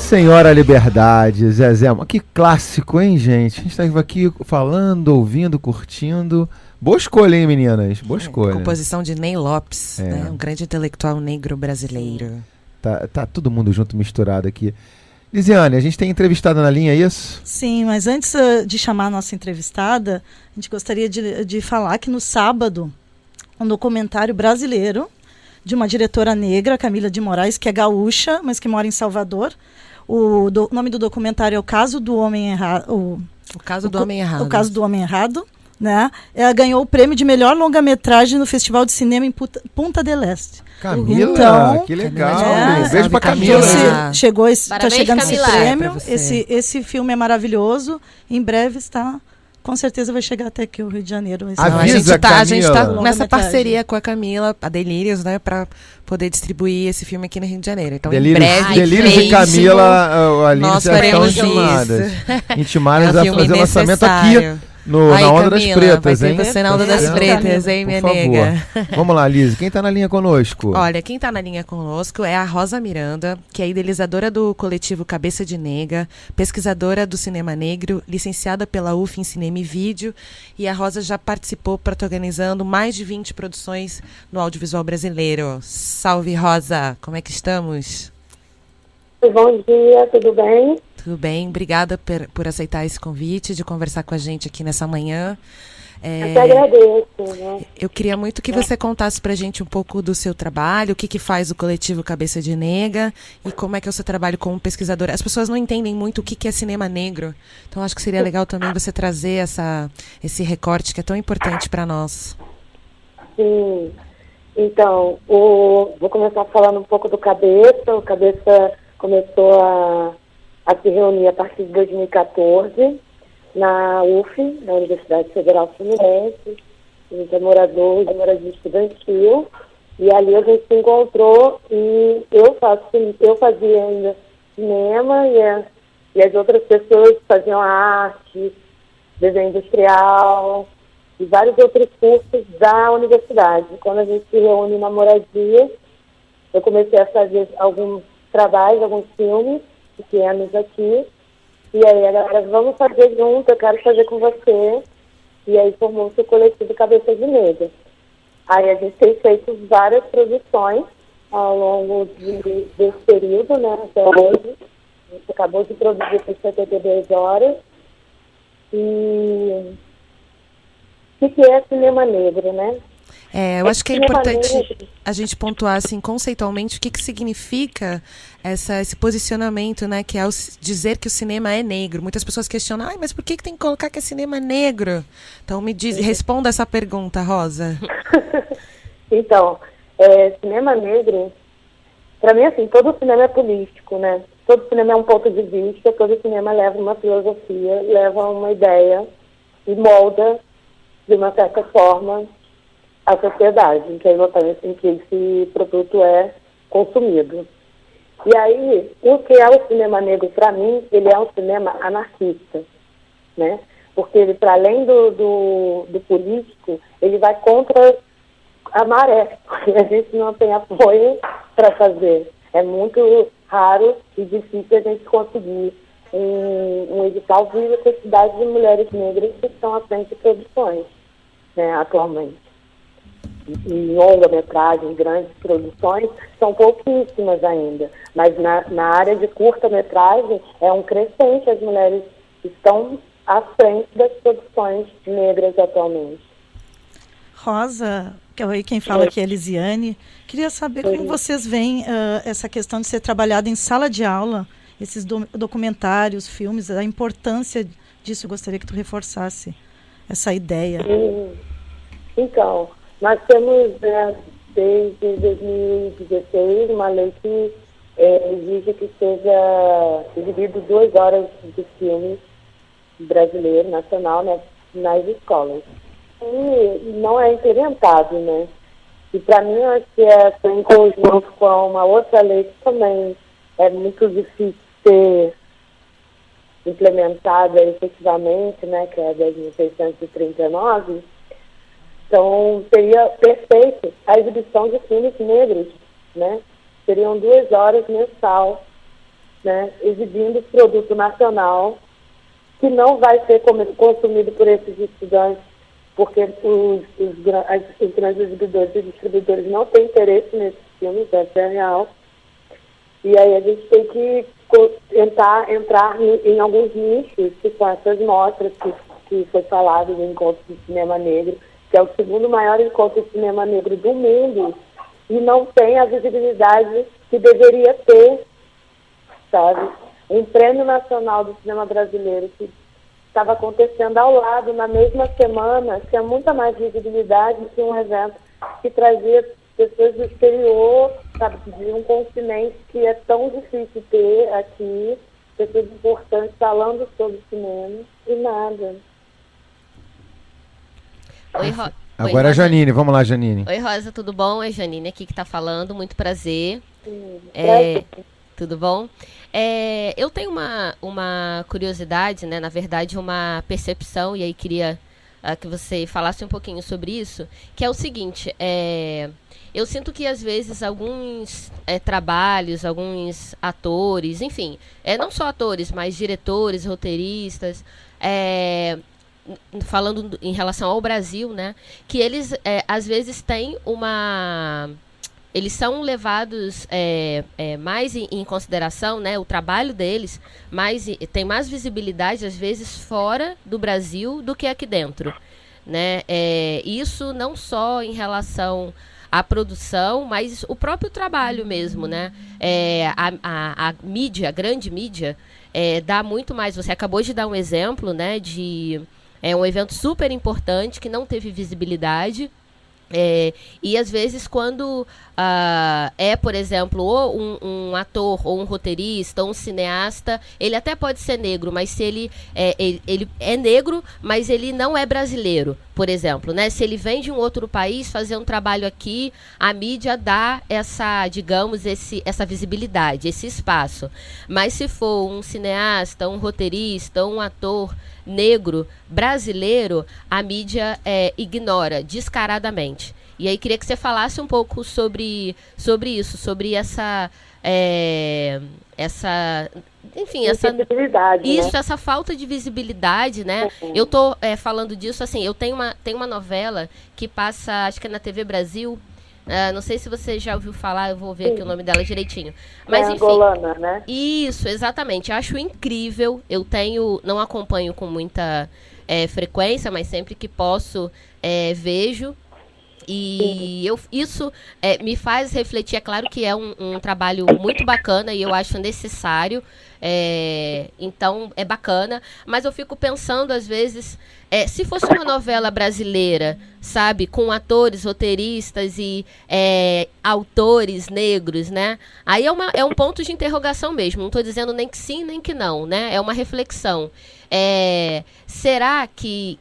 Senhora Liberdade, Zezé. Que clássico, hein, gente? A gente estava aqui falando, ouvindo, curtindo. Boa escolha, hein, meninas? Boa escolha. Composição de Ney Lopes, né? Um grande intelectual negro brasileiro. Tá todo mundo junto, misturado aqui. Lisiane, a gente tem entrevistada na linha, é isso? Sim, mas antes de chamar a nossa entrevistada, a gente gostaria de falar que no sábado, um documentário brasileiro de uma diretora negra, Camila de Moraes, que é gaúcha, mas que mora em Salvador. O nome do documentário é O Caso do Homem Errado. O Caso do Homem Errado. O Caso do Homem Errado. Né? Ela ganhou o prêmio de melhor longa-metragem no Festival de Cinema em Punta del Este. Camila, então, que legal. Um beijo pra Camila. Está chegando Camila. esse prêmio. Esse filme é maravilhoso. Em breve com certeza vai chegar até aqui o Rio de Janeiro. A gente tá nessa parceria com a Camila, a Delírios, né, para poder distribuir esse filme aqui no Rio de Janeiro. Então, em breve, Delírios e Camila, nós faremos intimadas a fazer o lançamento aqui. Na Onda das Pretas, hein? Você na Onda das Pretas, hein, minha nega? Vamos lá, Liz. Quem tá na linha conosco? Olha, quem tá na linha conosco é a Rosa Miranda, que é idealizadora do coletivo Cabeça de Nega, pesquisadora do cinema negro, licenciada pela UF em Cinema e Vídeo. E a Rosa já participou protagonizando mais de 20 produções no audiovisual brasileiro. Salve, Rosa! Como é que estamos? Bom dia, tudo bem? Tudo bem, obrigada por aceitar esse convite de conversar com a gente aqui nessa manhã. Eu te agradeço, né? Eu queria muito que você contasse pra gente um pouco do seu trabalho, o que que faz o coletivo Cabeça de Nega e como é que é o seu trabalho como pesquisadora. As pessoas não entendem muito o que que é cinema negro, então acho que seria legal também você trazer esse recorte que é tão importante para nós. Sim, então, vou começar falando um pouco do Cabeça. O Cabeça começou a se reunir a partir de 2014 na UF, na Universidade Federal Fluminense. A gente é morador de moradia estudantil, e ali a gente se encontrou e eu fazia ainda cinema e as outras pessoas faziam arte, desenho industrial e vários outros cursos da universidade. Quando a gente se reúne na moradia, eu comecei a fazer alguns trabalhos, alguns filmes pequenos aqui, e aí a galera, vamos fazer junto, eu quero fazer com você, e aí formou-se o coletivo Cabeça de Nega. Aí a gente tem feito várias produções ao longo desse período, né, até hoje. A gente acabou de produzir por 72 horas, e o que é cinema negro, né? Eu acho que é importante a gente pontuar assim, conceitualmente o que significa esse posicionamento, né, que é dizer que o cinema é negro. Muitas pessoas questionam, mas por que tem que colocar que é cinema negro? Então responda essa pergunta, Rosa. Então, cinema negro, para mim, assim, todo cinema é político, né? Todo cinema é um ponto de vista, todo cinema leva uma filosofia, leva uma ideia e molda, de uma certa forma, a sociedade em que esse produto é consumido. E aí, o que é o cinema negro, para mim, ele é um cinema anarquista, né? Porque ele, para além do político, ele vai contra a maré, porque a gente não tem apoio para fazer. É muito raro e difícil a gente conseguir um edital vivo a quantidade de mulheres negras que estão à frente de produções, né, atualmente. Em longa-metragem, grandes produções, são pouquíssimas ainda. Mas na área de curta-metragem é um crescente, as mulheres estão à frente das produções negras atualmente. Rosa, quem fala aqui é a Lisiane, queria saber como vocês veem essa questão de ser trabalhada em sala de aula, esses documentários, filmes, a importância disso. Eu gostaria que tu reforçasse essa ideia. Então, nós temos, desde 2016, uma lei que exige que seja exibido 2 horas de filme brasileiro, nacional, né, nas escolas. E não é implementado, né? E para mim, eu acho que em conjunto com uma outra lei que também é muito difícil ser implementada efetivamente, né, que é a 10.639. Então, seria perfeito a exibição de filmes negros, né? Seriam 2 horas mensal né, exibindo produto nacional que não vai ser consumido por esses estudantes, porque os grandes exibidores e distribuidores não têm interesse nesses filmes, essa é a real. E aí a gente tem que tentar entrar em alguns nichos, que são essas mostras que foi falado do Encontro de Cinema Negro, que é o segundo maior encontro de cinema negro do mundo, e não tem a visibilidade que deveria ter, sabe? Um prêmio nacional do cinema brasileiro que estava acontecendo ao lado, na mesma semana, tinha muita mais visibilidade do que um evento que trazia pessoas do exterior, sabe, de um continente que é tão difícil ter aqui, pessoas importantes falando sobre cinema, e nada. Oi, Agora é a Janine, vamos lá, Janine. Oi, Rosa, tudo bom? É a Janine aqui que está falando, muito prazer. Tudo bom? Eu tenho uma curiosidade, né? Na verdade, uma percepção, e aí queria que você falasse um pouquinho sobre isso, que é o seguinte, eu sinto que às vezes alguns trabalhos, alguns atores, enfim, não só atores, mas diretores, roteiristas, falando em relação ao Brasil, né, que eles às vezes têm eles são levados mais em consideração, né, o trabalho deles tem mais visibilidade, às vezes, fora do Brasil do que aqui dentro. Né? Isso não só em relação à produção, mas o próprio trabalho mesmo. Né? A mídia, a grande mídia, dá muito mais. Você acabou de dar um exemplo, né, de um evento super importante que não teve visibilidade. E às vezes quando por exemplo, ou um ator, ou um roteirista, ou um cineasta, ele até pode ser negro, mas se ele é negro, mas ele não é brasileiro, por exemplo, né? Se ele vem de um outro país fazer um trabalho aqui, a mídia dá essa visibilidade, esse espaço. Mas se for um cineasta, um roteirista, um ator negro, brasileiro, a mídia ignora descaradamente. E aí queria que você falasse um pouco sobre isso, sobre essa enfim, essa falta de visibilidade, né? Eu tô falando disso, assim, eu tenho uma novela que passa, acho que é na TV Brasil. Não sei se você já ouviu falar, eu vou ver aqui o nome dela direitinho. Mas enfim, angolana, né? Isso, exatamente. Acho incrível. Eu não acompanho com muita frequência, mas sempre que posso vejo. E isso me faz refletir. É claro que é um trabalho muito bacana e eu acho necessário. Então é bacana, mas eu fico pensando às vezes, se fosse uma novela brasileira, sabe, com atores, roteiristas e autores negros, né, aí é um ponto de interrogação mesmo, não estou dizendo nem que sim nem que não, né, é uma reflexão. Será que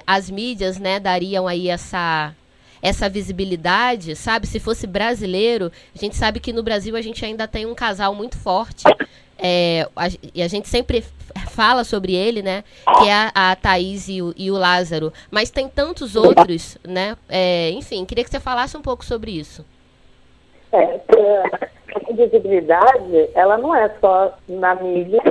as mídias, né, dariam aí essa visibilidade, sabe? Se fosse brasileiro, a gente sabe que no Brasil a gente ainda tem um casal muito forte, e a gente sempre fala sobre ele, né? Que é a Thaís e o Lázaro. Mas tem tantos outros, né? Enfim, queria que você falasse um pouco sobre isso. A visibilidade, ela não é só na mídia,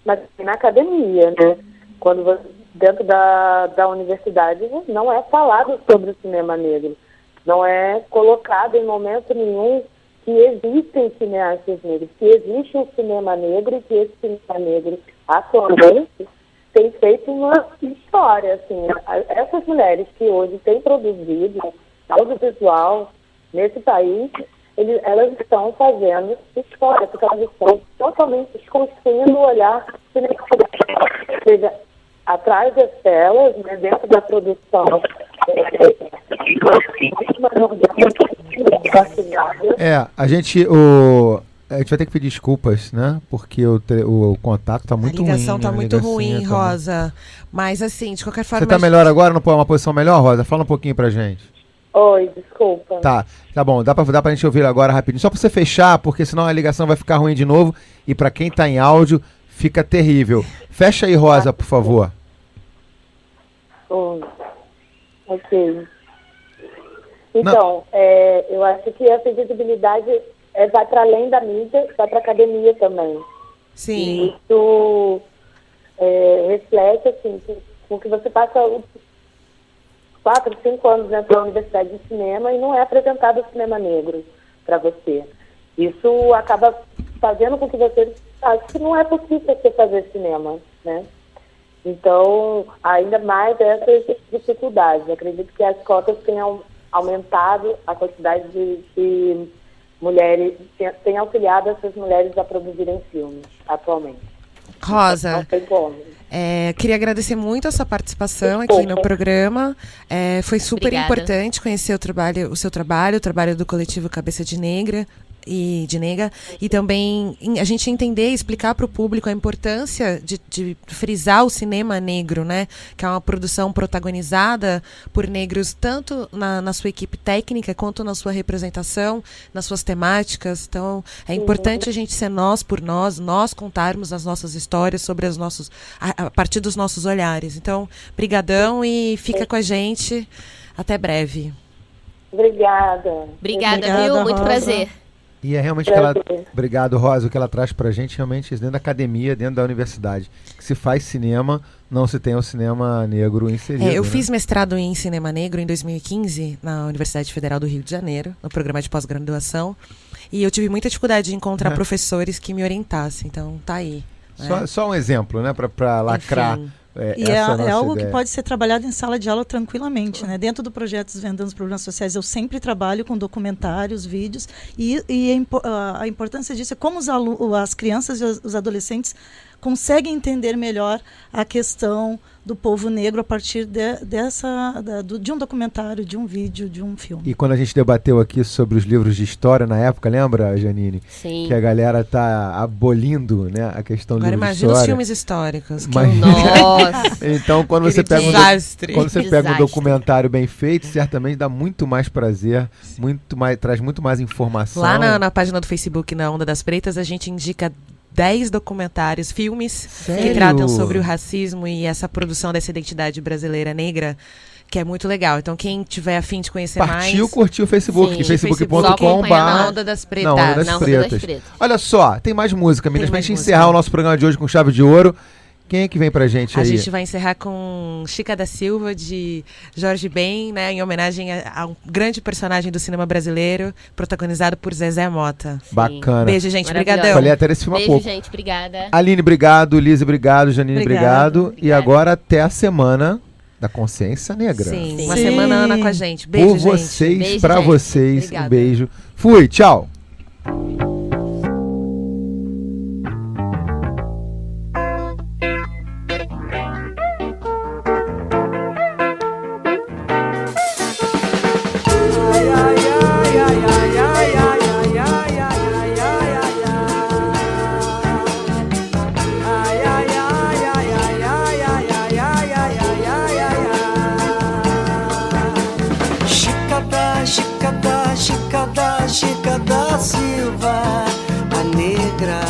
mas na academia, né? Quando você, dentro da universidade, não é falado sobre o cinema negro. Não é colocado em momento nenhum que existem cineastas negros, que existe um cinema negro e que esse cinema negro, atualmente, tem feito uma história. Assim, essas mulheres que hoje têm produzido audiovisual nesse país, elas estão fazendo história, porque elas estão totalmente desconstruindo o olhar cinematográfico. Ou seja, atrás das telas, né, dentro da produção. A gente vai ter que pedir desculpas, né? Porque o contato tá muito ruim. A ligação tá muito ruim, Rosa. Mas assim, de qualquer forma... Você tá melhor agora? Não pode uma posição melhor, Rosa? Fala um pouquinho pra gente. Oi, desculpa. Tá bom, dá pra gente ouvir agora rapidinho. Só pra você fechar, porque senão a ligação vai ficar ruim de novo. E pra quem tá em áudio, fica terrível. Fecha aí, Rosa, por favor. Ok. Então, eu acho que essa visibilidade vai para além da mídia, vai para a academia também. Sim. E isso reflete, assim, com que você passa 4, 5 anos dentro da Universidade de Cinema e não é apresentado o cinema negro para você. Isso acaba fazendo com que você ache que não é possível você fazer cinema, né? Então, ainda mais essas dificuldades. Acredito que as cotas tenham aumentado a quantidade de mulheres, tem auxiliado essas mulheres a produzirem filmes atualmente. Rosa, não tem como. Queria agradecer muito a sua participação aqui no programa. Foi super importante conhecer o seu trabalho, o trabalho do coletivo Cabeça de Nega, e também a gente entender e explicar para o público a importância de frisar o cinema negro, né? Que é uma produção protagonizada por negros tanto na sua equipe técnica quanto na sua representação, nas suas temáticas. Então é importante a gente ser nós por nós contarmos as nossas histórias sobre a partir dos nossos olhares. Então, brigadão e fica com a gente. Até breve. Obrigada, viu? Muito prazer. E é realmente obrigado, Rosa, o que ela traz pra gente realmente dentro da academia, dentro da universidade. Que se faz cinema, não se tem o cinema negro inserido. Eu fiz mestrado em cinema negro em 2015 na Universidade Federal do Rio de Janeiro, no programa de pós-graduação. E eu tive muita dificuldade de encontrar professores que me orientassem. Então tá aí. Só um exemplo, né, pra lacrar. Enfim. É algo que pode ser trabalhado em sala de aula tranquilamente, né? Dentro do projeto Desvendando os Problemas Sociais, eu sempre trabalho com documentários, vídeos, e a importância disso é como as crianças e os adolescentes conseguem entender melhor a questão do povo negro a partir de um documentário, de um vídeo, de um filme. E quando a gente debateu aqui sobre os livros de história na época, lembra, Janine? Sim. Que a galera tá abolindo, né, a questão do livro de história. Imagina os filmes históricos. Nossa! Então, quando você pega um documentário bem feito, certamente dá muito mais prazer, traz muito mais informação. Lá na página do Facebook, na Onda das Pretas, a gente indica 10 documentários, filmes que tratam sobre o racismo e essa produção dessa identidade brasileira negra, que é muito legal. Então, quem tiver a fim de conhecer curtiu o Facebook, facebook.com/. Na Onda das Pretas. Na Onda das Pretas. Olha só, tem mais música, meninas, pra gente encerrar o nosso programa de hoje com chave de ouro. Quem é que vem pra gente aí? A gente vai encerrar com Chica da Silva, de Jorge Ben, né, em homenagem a um grande personagem do cinema brasileiro, protagonizado por Zezé Mota. Sim. Bacana. Beijo, gente. Obrigadão. Falei até esse filme há pouco. Beijo, gente. Obrigada. Aline, obrigado. Lise, obrigado. Janine, obrigado. E agora até a Semana da Consciência Negra. Sim. Uma semana Ana com a gente. Beijo, gente. Por vocês, beijo, pra gente. vocês. Obrigada. Um beijo. Fui, tchau. Chica da Silva, a negra.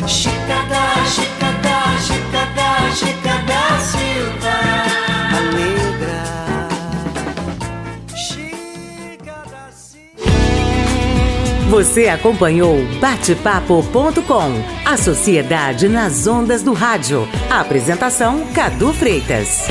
Chica da Silva, a negra. Chica da Silva. Você acompanhou Batepapo.com, a sociedade nas ondas do rádio. A apresentação Cadu Freitas.